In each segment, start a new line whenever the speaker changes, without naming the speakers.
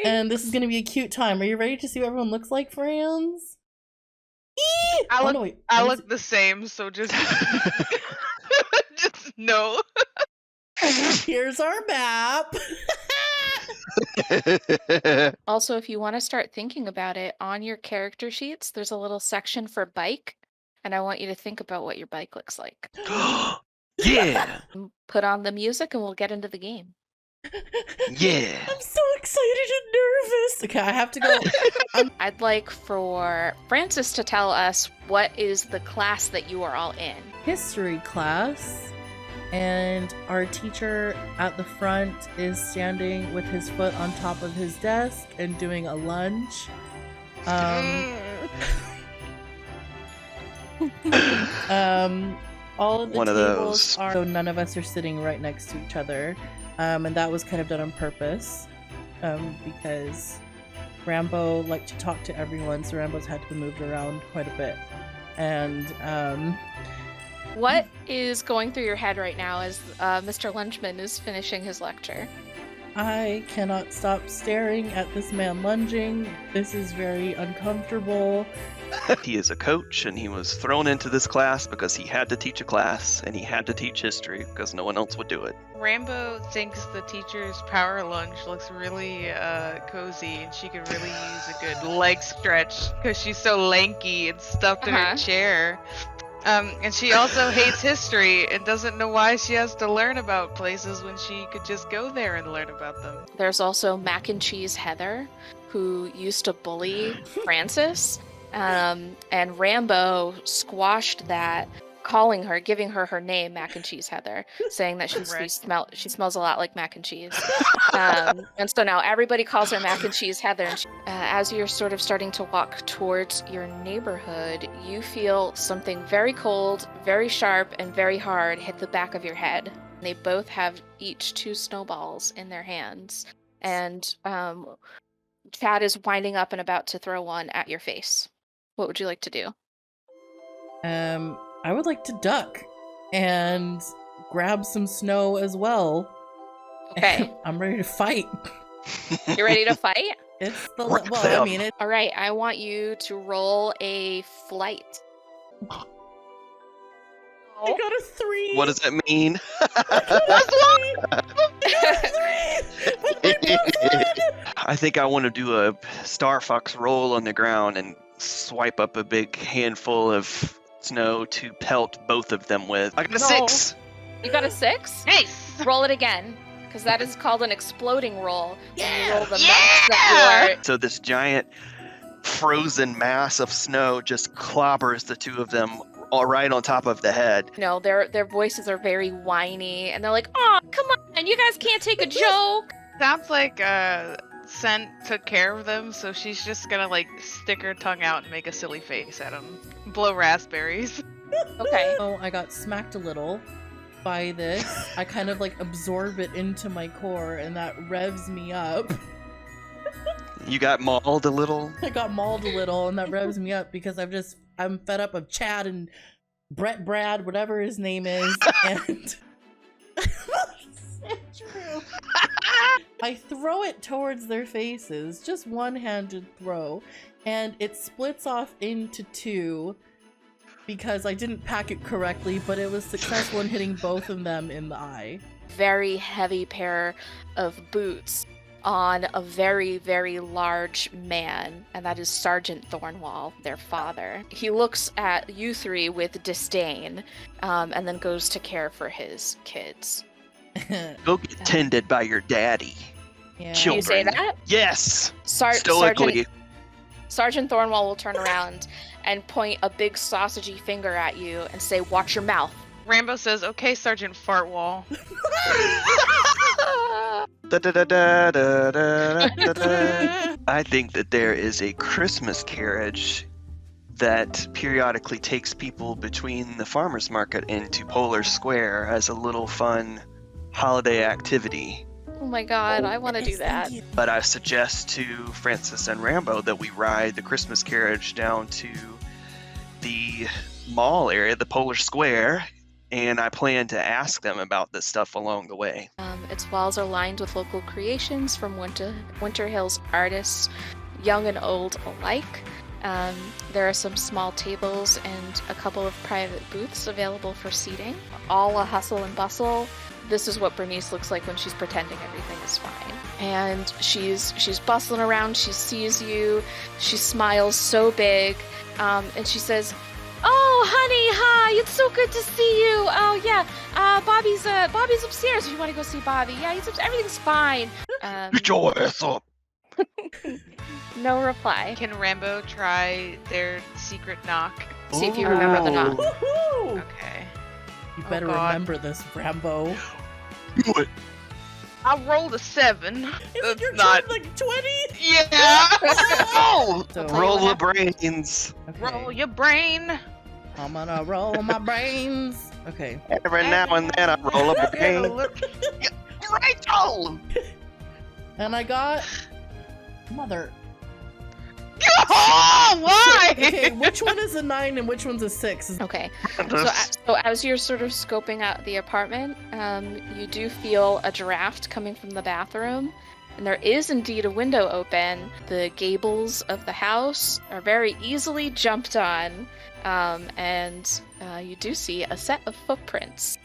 And this is going to be a cute time. Are you ready to see what everyone looks like, friends?
I look the same, so just just no.
Here's our map.
Also, if you want to start thinking about it, on your character sheets, there's a little section for bike, and I want you to think about what your bike looks like.
Yeah.
Put on the music and we'll get into the game.
Yeah.
I'm so excited and nervous. Okay, I have to go.
I'd like for Francis to tell us what is the class that you are all in.
History class. And our teacher at the front is standing with his foot on top of his desk and doing a lunge. All of the
One of
tables
those.
are, so none of us are sitting right next to each other. And that was kind of done on purpose because Rambo liked to talk to everyone, so Rambo's had to be moved around quite a bit. And
what is going through your head right now as Mr. Lunchman is finishing his lecture?
I cannot stop staring at this man lunging. This is very uncomfortable.
He is a coach, and he was thrown into this class because he had to teach a class, and he had to teach history because no one else would do it.
Rambo thinks the teacher's power lunge looks really cozy, and she could really use a good leg stretch because she's so lanky and stuffed in her chair. And she also hates history and doesn't know why she has to learn about places when she could just go there and learn about them.
There's also Mac and Cheese Heather, who used to bully Francis, and Rambo squashed that, calling her, giving her her name, Mac and Cheese Heather, saying that she smells a lot like mac and cheese. And so now everybody calls her Mac and Cheese Heather. And as you're sort of starting to walk towards your neighborhood, you feel something very cold, very sharp, and very hard hit the back of your head. They both have each 2 snowballs in their hands. And Chad is winding up and about to throw one at your face. What would you like to do?
I would like to duck and grab some snow as well.
Okay.
I'm ready to fight.
You ready to fight?
It's the
Work
well,
them.
I mean it.
All right, I want you to roll a flight.
I got a 3.
What does that mean? I think I want to do a Star Fox roll on the ground and swipe up a big handful of snow to pelt both of them with. I got a 6.
You got a 6?
Nice!
Roll it again, because that is called an exploding roll.
Yeah!
And you roll the max that you are.
So this giant frozen mass of snow just clobbers the two of them all right on top of the head.
You know, their voices are very whiny, and they're like, "Oh, come on, you guys can't take a joke."
Sounds like Scent took care of them, so she's just gonna like stick her tongue out and make a silly face at them. Blow raspberries.
Okay.
So I got smacked a little by this. I kind of like absorb it into my core, and that revs me up.
You got mauled a little?
I got mauled a little, and that revs me up because I'm fed up of Chad and Brad, whatever his name is, and I throw it towards their faces, just one-handed throw, and it splits off into 2 because I didn't pack it correctly, but it was successful in hitting both of them in the eye.
Very heavy pair of boots on a very, very large man, and that is Sergeant Thornwall, their father. He looks at you 3 with disdain, and then goes to care for his kids.
Go get tended by your daddy.
Yeah.
Children.
You say that?
Yes.
Stoically.
Stoically.
Sergeant Thornwall will turn around and point a big sausagey finger at you and say, "Watch your mouth."
Rambo says, "Okay, Sergeant Fartwall."
I think that there is a Christmas carriage that periodically takes people between the farmer's market into Polar Square as a little fun holiday activity.
Oh my god, I want to do that.
But I suggest to Francis and Rambo that we ride the Christmas carriage down to the mall area, the Polar Square, and I plan to ask them about this stuff along the way.
Its walls are lined with local creations from Winter Hills artists, young and old alike. There are some small tables and a couple of private booths available for seating. All a hustle and bustle. This is what Bernice looks like when she's pretending everything is fine. And she's bustling around. She sees you. She smiles so big, and she says, "Oh, honey, hi! It's so good to see you. Oh, yeah. Bobby's upstairs. If you want to go see Bobby, yeah, everything's fine."
Get your ass up.
No reply.
Can Rambo try their secret knock?
See if you remember the knock.
Woohoo!
Okay.
You better
God.
remember this, Rambo.
Do it.
I rolled a 7.
Isn't
That's
your
not.
turn like 20?
Yeah.
Oh!
So-
Roll the brains.
Okay.
Roll your brain.
I'm gonna roll my brains. Okay.
Every now and then I roll a brain. Rachel!
And I got... Mother.
Oh, why?
Okay, which one is a 9 and which one's a 6?
Okay. So as you're sort of scoping out the apartment, you do feel a draft coming from the bathroom. And there is indeed a window open. The gables of the house are very easily jumped on. And you do see a set of footprints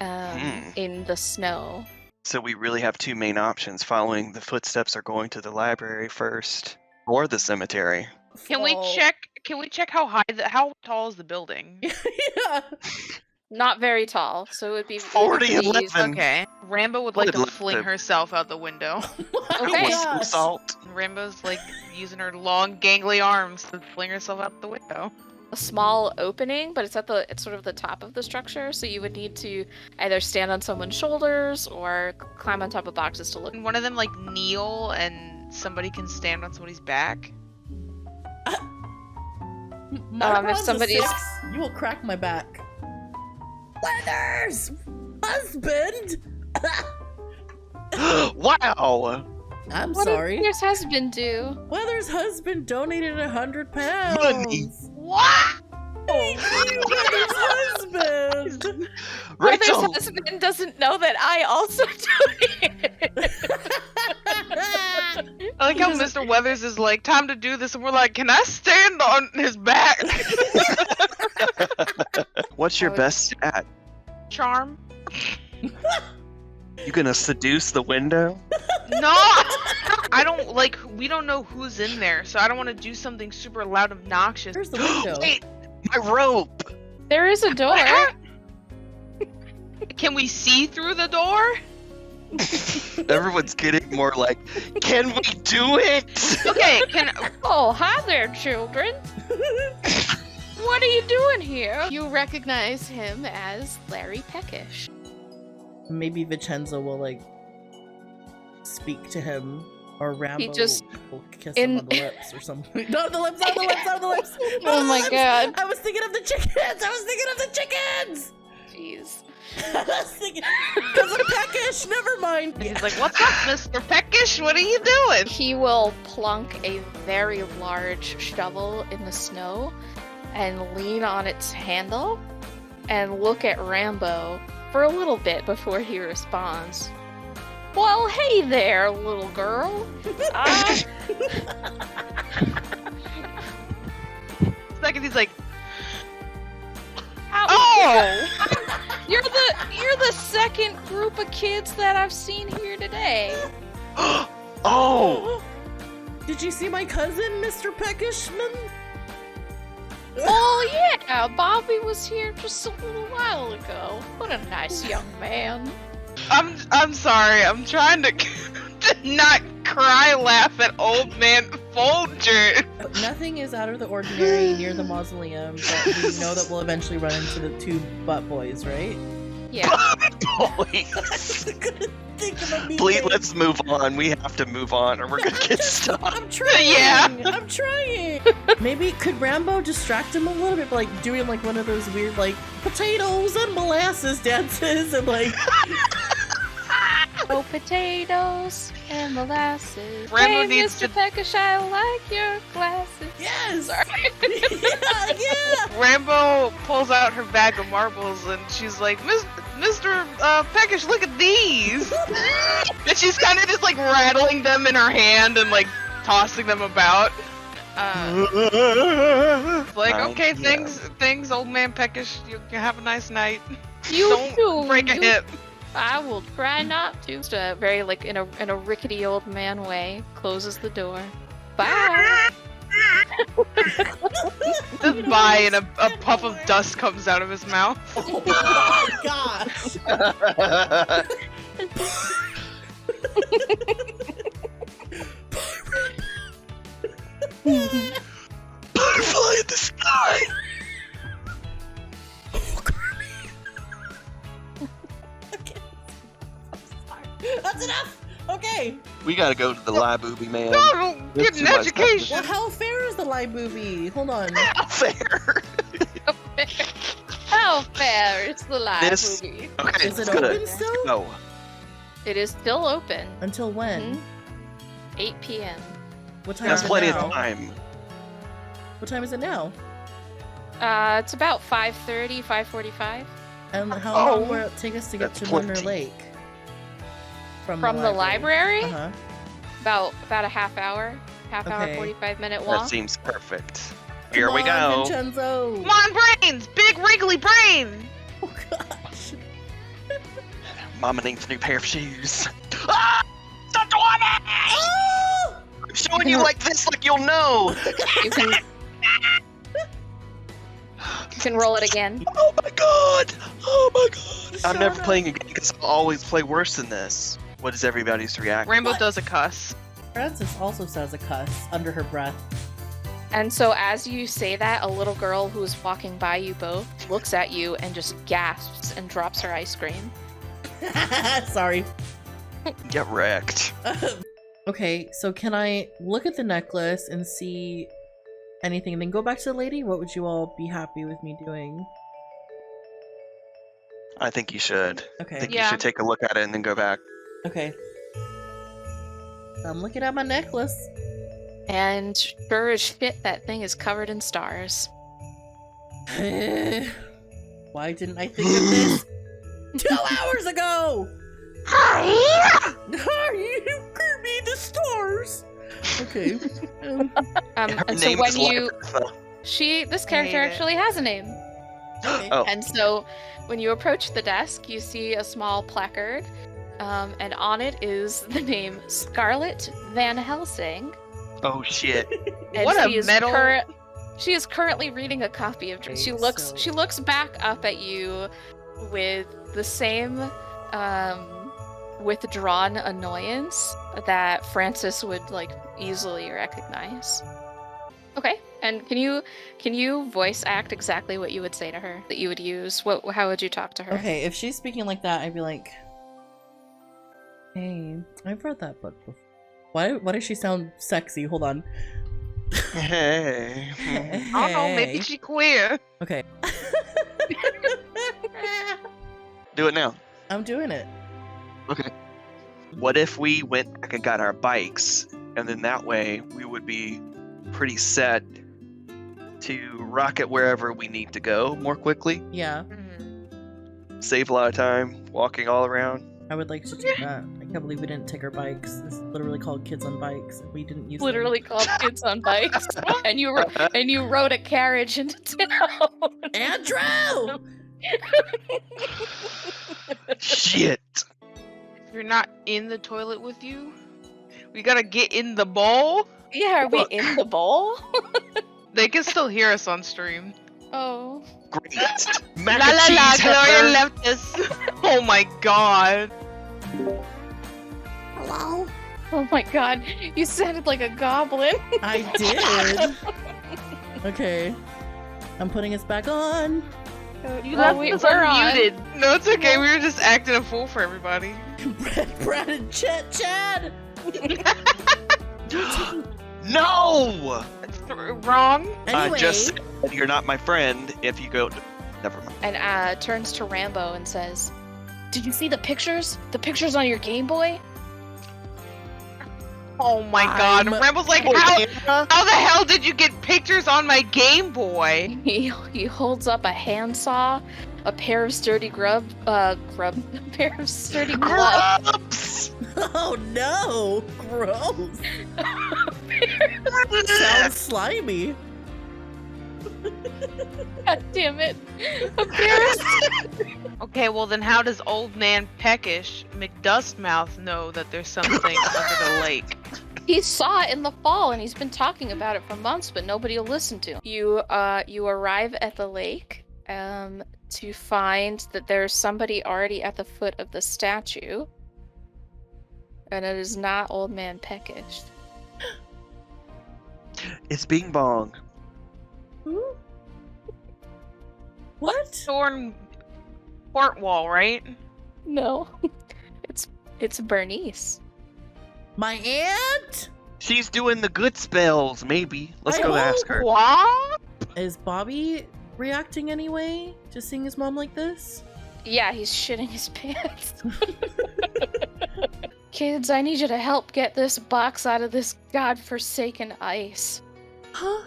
in the snow.
So we really have two main options. Following the footsteps or going to the library first. Or the cemetery.
Can we check? Can we check how high? How tall is the building?
Yeah.
Not very tall, so it would be
40 and
pretty easy.
11.
Okay. Rambo would like
Would
to
love
fling
to-
herself out the window.
Okay.
Oh my gosh.
Salt.
Rambo's like using her long, gangly arms to fling herself out the window.
A small opening, but it's sort of the top of the structure, so you would need to either stand on someone's shoulders or climb on top of boxes to look.
Can one of them like kneel and somebody can stand on somebody's back?
My
if
bron's a
somebody's-
6, you will crack my back. Weathers! Husband!
Wow!
I'm
What
sorry.
did Pierce husband do?
Weather's husband donated 100 pounds.
Money.
What?
Weather's husband!
Rachel!
Weather's husband doesn't know that I also donated.
I like how Mr. Weathers is like, time to do this, and we're like, can I stand on his back?
What's your
I would-
best stat?
Charm?
You gonna seduce the window?
No! I don't, like, we don't know who's in there, so I don't want to do something super loud and obnoxious.
Here's the window.
Wait! My rope!
There is a door.
Can we see through the door?
Everyone's getting more like, can we do it?
Okay, can
Oh, hi there, children. What are you doing here? You recognize him as Larry Peckish.
Maybe Vincenzo will, like, speak to him, or Rambo
just-
will kiss
in-
him on the lips or something. Not the lips, not the lips, not the lips! Not
Oh
the
my
lips!
god.
I was thinking of the chickens! I was thinking of the chickens!
Jeez.
I was thinking, because I'm peckish, never mind.
he's like, what's up, Mr. Peckish? What are you doing?
He will plunk a very large shovel in the snow and lean on its handle and look at Rambo for a little bit before he responds. Well, hey there, little girl.
Second, he's like,
Oh! You're the second group of kids that I've seen here today.
Oh!
Did you see my cousin, Mr. Peckishman?
Oh yeah, Bobby was here just a little while ago. What a nice young man.
I'm sorry. I'm trying to not cry laugh at old man Folger.
Nothing is out of the ordinary near the mausoleum, but we know that we'll eventually run into the two butt boys, right?
Yeah.
Boys.
Think of a mean
Please,
name.
let's move on. We have to move on or we're gonna get stuck.
I'm trying.
Yeah.
I'm trying. Maybe could Rambo distract him a little bit, by, like doing like one of those weird like potatoes and molasses dances and like
Oh, potatoes and molasses.
Rambo
Hey,
needs
Mr.
to-
Peckish, I like your glasses.
Yes!
Sorry.
yeah!
Rambo pulls out her bag of marbles and she's like, Mr. Peckish, look at these! And she's kind of just like rattling them in her hand and like tossing them about. Like, okay, thanks, old man Peckish. You can have a nice night.
You
Don't
too,
break a
you-
hip.
I will try not to. Just a very like in a rickety old man way, closes the door. Bye.
Just by and a puff of dust comes out of his mouth.
Oh my gosh!
Butterfly in the sky!
That's enough! Okay!
We gotta go to the Live-Booby, man.
No,
That's
get
too
an
much
education.
Well, how fair is the live movie? Hold on.
Fair.
How fair is the live
This-
movie?
Okay,
Is
let's
it
go.
open
Let's
still?
go.
It is still open.
Until when?
Mhm. 8 p.m.
What time
That's
is it
plenty
now?
of time.
What time is it now?
It's about 5:30, 5:45
And how
Oh,
long will it take us to get
that's
to Lunar
plenty.
Lake?
from the library.
Uh-huh.
About a half hour, hour,
Okay.
45-minute walk.
That seems perfect. Here
Come
we
on,
go.
Vincenzo!
Come on, brains! Big wriggly brain!
Oh gosh.
Mama needs a new pair of shoes. Ah! Don't do it!
Oh!
I'm showing you like this, like you'll know.
You can you can roll it again.
Oh my god! Oh my god! I'm
Shut
never
up.
playing again because I'll always play worse than this. What is everybody's reaction?
Rambo
What?
does a cuss.
Francis also says a cuss under her breath.
And so as you say that, a little girl who is walking by you both looks at you and just gasps and drops her ice cream.
Sorry.
Get wrecked.
Okay, so can I look at the necklace and see anything and then go back to the lady? What would you all be happy with me doing?
I think you should. I
Okay.
think
Yeah.
you should take a look at it and then go back.
Okay. I'm looking at my necklace.
And sure as shit, that thing is covered in stars.
Why didn't I think of this 2 hours ago? You could be the stars. Okay.
Her
And so
name
when
is
you
Labyrinth.
this character
hate it.
actually has a name.
Okay.
Oh,
And so when you approach the desk, you see a small placard, and on it is the name Scarlett Van Helsing.
oh shit.
And
What a
she is
metal-
She is currently reading a copy of. She
Okay,
looks.
so-
She looks back up at you with the same withdrawn annoyance that Francis would like easily recognize. Okay, and can you voice act exactly what you would say to her that you would use? How would you talk to her?
Okay, if she's speaking like that, I'd be like, "Hey, I've read that book before." Why does she sound sexy? Hold on.
Hey.
I don't know, maybe she queer.
Okay.
Do it now.
I'm doing it.
Okay. What if we went back and got our bikes, and then that way we would be pretty set to rocket wherever we need to go more quickly,
Yeah,
save a lot of time walking all around.
I would like to do that. I can't believe we didn't take our bikes. This is literally called Kids on Bikes. We didn't use them.
Literally called Kids on Bikes, and you rode a carriage into town.
Andrew!
Shit.
If you're not in the toilet with you, we gotta get in the bowl.
Yeah, are we
Look.
in the bowl?
They can still hear us on stream.
Oh.
Great.
La
Mac
la
and
la,
cheese
Gloria
heifer.
left us. Oh my god.
Hello?
Oh my god, you sounded like a goblin.
I did. Okay. I'm putting us back on.
You
Well,
left
we-
us
we're on.
unmuted. No, it's okay. We were just acting a fool for everybody.
Brad and Chad.
No!
That's wrong.
Anyway,
I just said you're not my friend if you go. Never mind.
And turns to Rambo and says, Did you see the pictures? The pictures on your Game Boy?
Oh my god.
I'm-
Ramble's like, how the hell did you get pictures on my Game Boy?
He holds up a handsaw, a pair of sturdy a pair of sturdy gloves.
Oh no! Gross. Sounds slimy.
God damn it. A pair of
Okay, well then how does Old Man Peckish McDustmouth know that there's something under the lake?
He saw it in the fall, and he's been talking about it for months, but nobody will listen to him. You arrive at the lake to find that there's somebody already at the foot of the statue, and it is not Old Man Peckish.
It's Bing Bong.
Who? What?
Thorn port wall, right?
No, it's Bernice.
My aunt?
She's doing the good spells, maybe. Let's
I
go ask
hope-
her.
What?
Is Bobby reacting anyway to seeing his mom like this?
Yeah, he's shitting his pants. Kids, I need you to help get this box out of this godforsaken ice.
Huh?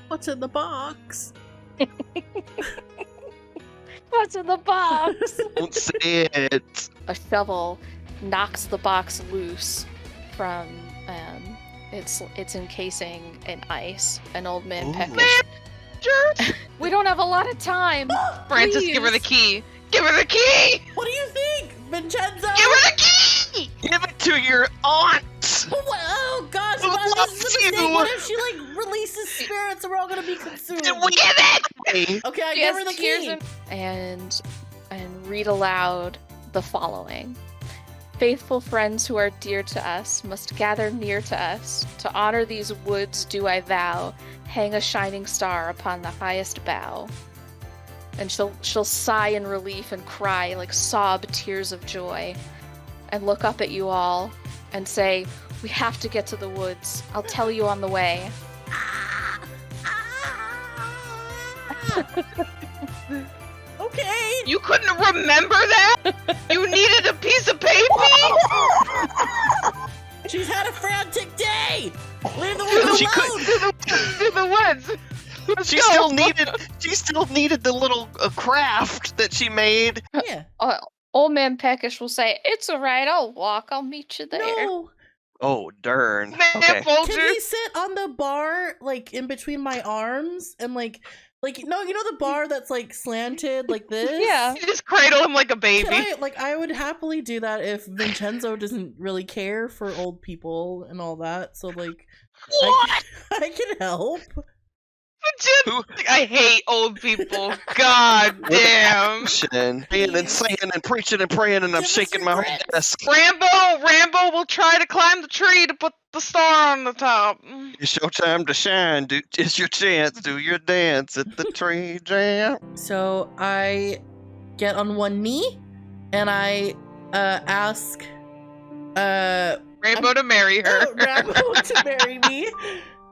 What's in the box?
What's in the box?
Don't say it.
A shovel knocks the box loose from its encasing in ice. An Old Man
Ooh.
Peckish. We don't have a lot of time.
Francis, give her the key. Give her the key!
What do you think, Vincenzo?
Give her the key!
Give it to your aunt.
Oh gosh,
Who
what,
loves
this is a mistake.
you?
What if she like releases spirits and we're all gonna be consumed?
Give it.
Okay, I
She
give
has
her the
tears
key.
and read aloud the following. Faithful friends who are dear to us must gather near to us. To honor these woods do I vow, hang a shining star upon the highest bough. And she'll sigh in relief and cry, like sob tears of joy, and look up at you all and say, we have to get to the woods. I'll tell you on the way.
Okay.
You couldn't remember that? You needed a piece of paper?
She's had a frantic day. Leave the woman
She
alone.
To the woods. Let's
She
go.
still needed the little craft that she made.
Yeah.
Old Man Peckish will say, it's alright, I'll walk, I'll meet you there.
No.
Oh, darn.
Man,
Okay.
Can
Folger.
he sit on the bar, like in between my arms, and like no, you know the bar that's like slanted like this?
Yeah.
You just cradle him like a baby.
I would happily do that if Vincenzo doesn't really care for old people and all that. So like,
What?
I can help.
I hate old people. God damn.
And saying and preaching and praying, and I'm
Give us
shaking
your
my whole
grits.
desk.
Rambo will try to climb the tree to put the star on the top.
It's your time to shine. It's your chance. Do your dance at the tree jam.
So I get on one knee and I ask
Rambo to marry her.
Rambo to marry me.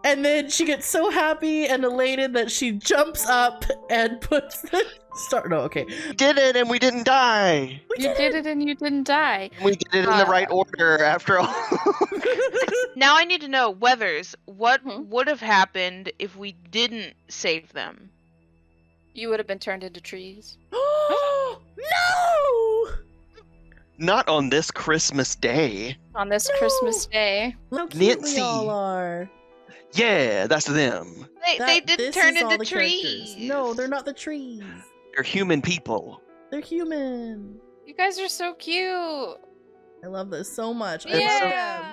And then she gets so happy and elated that she jumps up and puts the star. No, okay.
We did it, and we didn't die.
You did it and you didn't die.
We did it in the right order, after all.
Now I need to know, Weathers, what
Hmm?
would have happened if we didn't save them?
You would have been turned into trees.
No!
Not on this Christmas day.
On this
No.
Christmas day.
How cute we
Nancy.
all are.
Yeah, that's them.
They didn't
this
turn
is all
into
the characters.
trees.
No, they're not the trees.
They're human people.
They're human.
You guys are so cute.
I love this so much. I love
Yeah.
them.